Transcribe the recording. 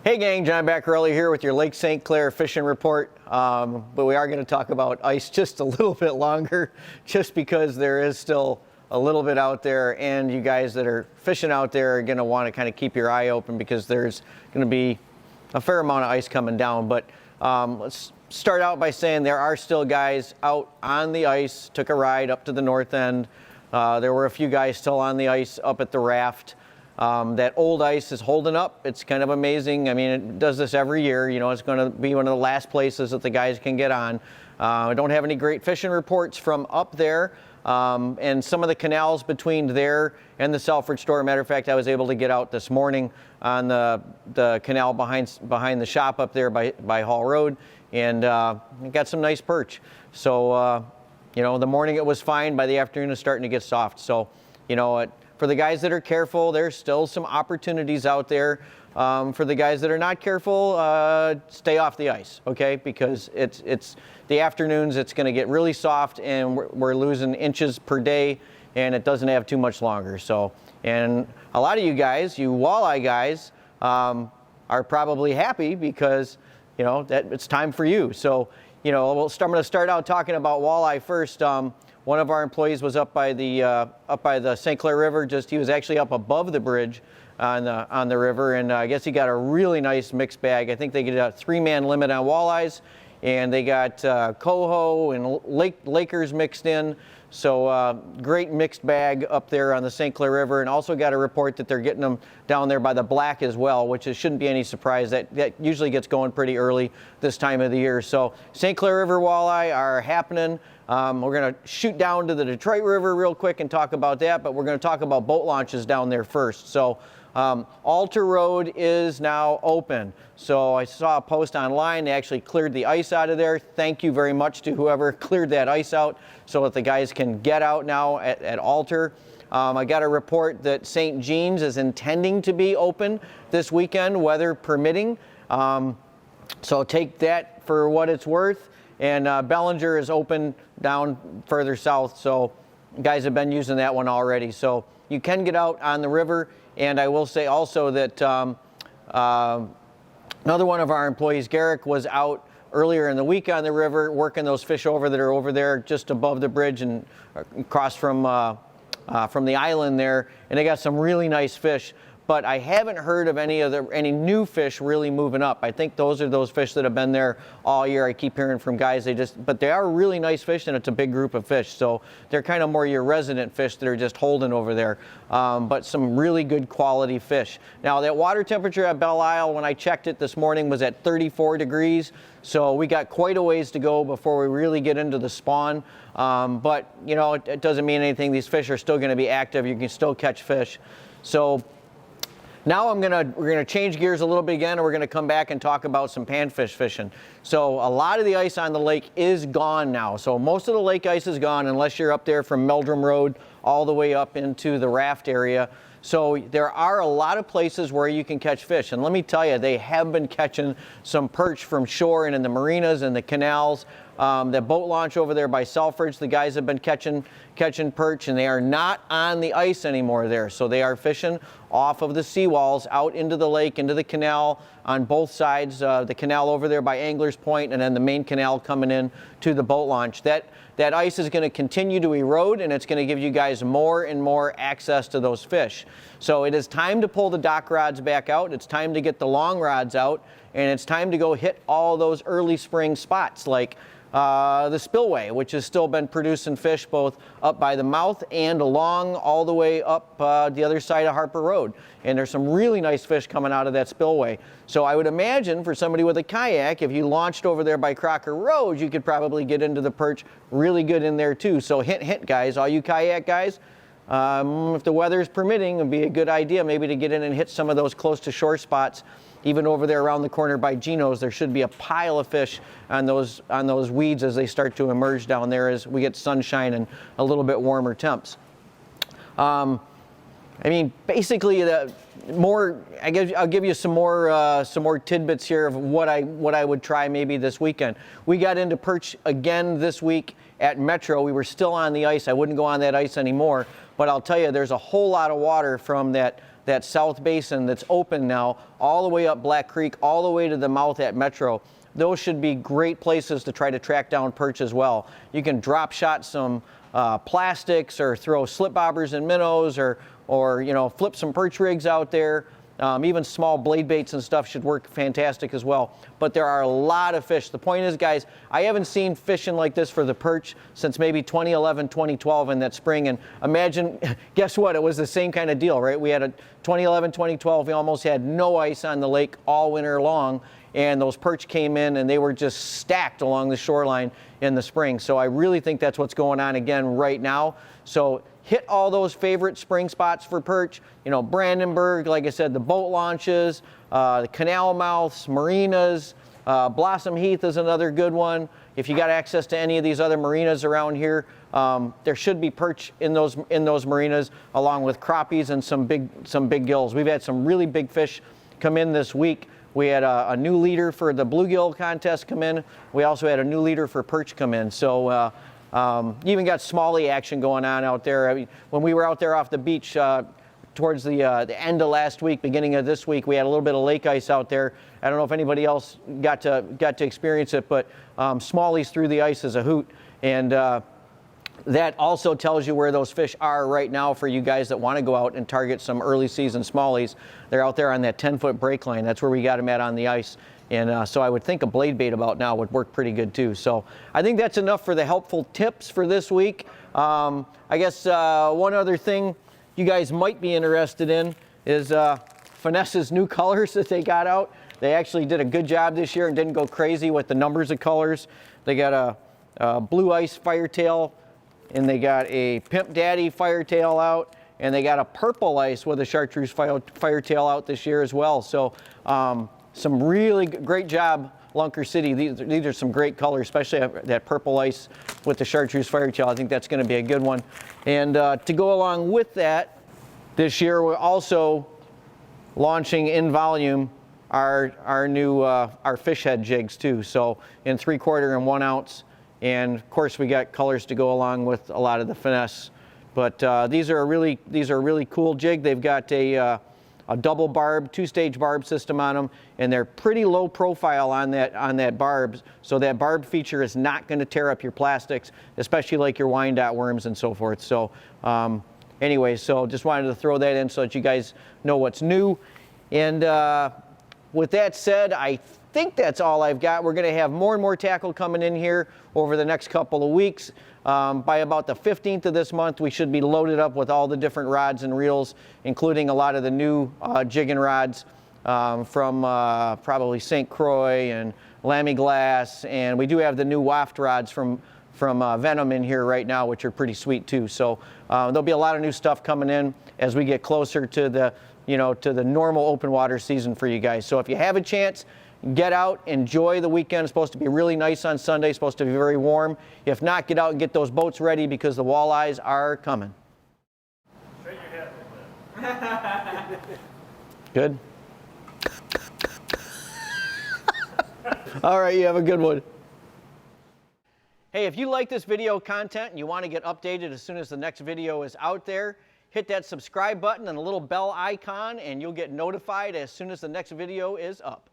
Hey gang, John Bacarella here with your Lake St. Clair fishing report. But we are going to talk about ice just a little bit longer, just because there is still a little bit out there, and you guys that are fishing out there are going to want to kind of keep your eye open because there's going to be a fair amount of ice coming down. But let's start out by saying there are still guys out on the ice. Took a ride up to the north end. There were a few guys still on the ice up at the raft. That old ice is holding up. It's kind of amazing. I mean, it does this every year. You know, it's going to be one of the last places that the guys can get on. I don't have any great fishing reports from up there. And some of the canals between there and the Selfridge store. Matter of fact, I was able to get out this morning on the canal behind the shop up there by Hall Road, and got some nice perch. So, you know, the morning it was fine. By the afternoon, it's starting to get soft. So, you know, for the guys that are careful, there's still some opportunities out there. For the guys that are not careful, stay off the ice, okay? Because it's the afternoons, it's going to get really soft, and we're losing inches per day, and it doesn't have too much longer. So, and a lot of you guys, you walleye guys, are probably happy because, you know, that it's time for you. So, you know, I'm going to start out talking about walleye first. One of our employees was up by the St. Clair River. He was actually up above the bridge on the river, and I guess he got a really nice mixed bag. I think they get a 3-man limit on walleyes, and they got coho and Lakers mixed in. So great mixed bag up there on the St. Clair River, and also got a report that they're getting them down there by the Black as well, which shouldn't be any surprise. That usually gets going pretty early this time of the year. So St. Clair River walleye are happening. We're going to shoot down to the Detroit River real quick and talk about that, but we're going to talk about boat launches down there first. So Alter Road is now open. So I saw a post online. They actually cleared the ice out of there. Thank you very much to whoever cleared that ice out so that the guys can get out now at Alter. I got a report that St. Jean's is intending to be open this weekend, weather permitting. So take that for what it's worth. And Bellinger is open down further south, so guys have been using that one already. So you can get out on the river. And I will say also that another one of our employees, Garrick, was out earlier in the week on the river working those fish that are over there just above the bridge and across from the island there, and they got some really nice fish. But I haven't heard of any new fish really moving up. I think those are those fish that have been there all year. I keep hearing from guys, but they are really nice fish, and it's a big group of fish. So they're kind of more your resident fish that are just holding over there. But some really good quality fish. Now that water temperature at Belle Isle, when I checked it this morning, was at 34 degrees. So we got quite a ways to go before we really get into the spawn. But you know, it doesn't mean anything. These fish are still going to be active. You can still catch fish. So now we're gonna change gears a little bit again, and we're gonna come back and talk about some panfish fishing. So a lot of the ice on the lake is gone now. So most of the lake ice is gone, unless you're up there from Meldrum Road all the way up into the raft area. So there are a lot of places where you can catch fish, and let me tell you, they have been catching some perch from shore and in the marinas and the canals. The boat launch over there by Selfridge, the guys have been catching perch, and they are not on the ice anymore there. So they are fishing off of the seawalls out into the lake, into the canal on both sides, the canal over there by Anglers Point, and then the main canal coming in to the boat launch. That ice is going to continue to erode, and it's going to give you guys more and more access to those fish. So it is time to pull the dock rods back out. It's time to get the long rods out, and it's time to go hit all those early spring spots like the spillway, which has still been producing fish both up by the mouth and along all the way up the other side of Harper Road. And there's some really nice fish coming out of that spillway. So I would imagine for somebody with a kayak, if you launched over there by Crocker Road, you could probably get into the perch really good in there too. So hint, hint, guys, all you kayak guys, if the weather is permitting, it would be a good idea maybe to get in and hit some of those close to shore spots. Even over there around the corner by Gino's, there should be a pile of fish on those weeds as they start to emerge down there as we get sunshine and a little bit warmer temps. I mean, basically, I'll give you some more tidbits here of what I would try maybe this weekend. We got into perch again this week at Metro. We were still on the ice. I wouldn't go on that ice anymore, but I'll tell you, there's a whole lot of water from that that south basin that's open now, all the way up Black Creek, all the way to the mouth at Metro. Those should be great places to try to track down perch as well. You can drop shot some plastics or throw slip bobbers and minnows, or you know, flip some perch rigs out there. Even small blade baits and stuff should work fantastic as well. But there are a lot of fish. The point is, guys, I haven't seen fishing like this for the perch since maybe 2011, 2012 in that spring. And imagine, guess what? It was the same kind of deal, right? We had a 2011, 2012, we almost had no ice on the lake all winter long. And those perch came in and they were just stacked along the shoreline in the spring. So I really think that's what's going on again right now. So hit all those favorite spring spots for perch. You know, Brandenburg, like I said, the boat launches, the canal mouths, marinas, Blossom Heath is another good one. If you got access to any of these other marinas around here, there should be perch in those marinas, along with crappies and some big gills. We've had some really big fish come in this week. We had a new leader for the bluegill contest come in. We also had a new leader for perch come in. So even got smallie action going on out there. I mean, when we were out there off the beach towards the end of last week, beginning of this week, we had a little bit of lake ice out there. I don't know if anybody else got to experience it, but smallies through the ice is a hoot. And that also tells you where those fish are right now for you guys that want to go out and target some early season smallies. They're out there on that 10-foot break line. That's where we got them at on the ice. And so I would think a blade bait about now would work pretty good too. So I think that's enough for the helpful tips for this week. I guess one other thing you guys might be interested in is Finesse's new colors that they got out. They actually did a good job this year and didn't go crazy with the numbers of colors. They got a blue ice firetail, and they got a Pimp Daddy firetail out, and they got a purple ice with a chartreuse firetail out this year as well. So some really great job, Lunker City. These are some great colors, especially that purple ice with the chartreuse firetail. I think that's going to be a good one. And to go along with that, this year we're also launching in volume our new our fish head jigs too. So in 3/4 and 1 ounce. And of course we got colors to go along with a lot of the finesse. But these are a really cool jig. They've got a double barb, 2-stage barb system on them, and they're pretty low profile on that barb. So that barb feature is not going to tear up your plastics, especially like your Wyandotte worms and so forth. So anyway, so just wanted to throw that in so that you guys know what's new. And with that said, I think that's all I've got. We're going to have more and more tackle coming in here over the next couple of weeks. By about the 15th of this month, we should be loaded up with all the different rods and reels, including a lot of the new jigging rods from probably St. Croix and Lamy Glass, and we do have the new waft rods from Venom in here right now, which are pretty sweet too. So there'll be a lot of new stuff coming in as we get closer to the normal open water season for you guys. So if you have a chance, get out, enjoy the weekend. It's supposed to be really nice on Sunday, it's supposed to be very warm. If not, get out and get those boats ready because the walleyes are coming. Shake your head a little bit. Good? All right, you have a good one. Hey, if you like this video content and you want to get updated as soon as the next video is out there, hit that subscribe button and the little bell icon and you'll get notified as soon as the next video is up.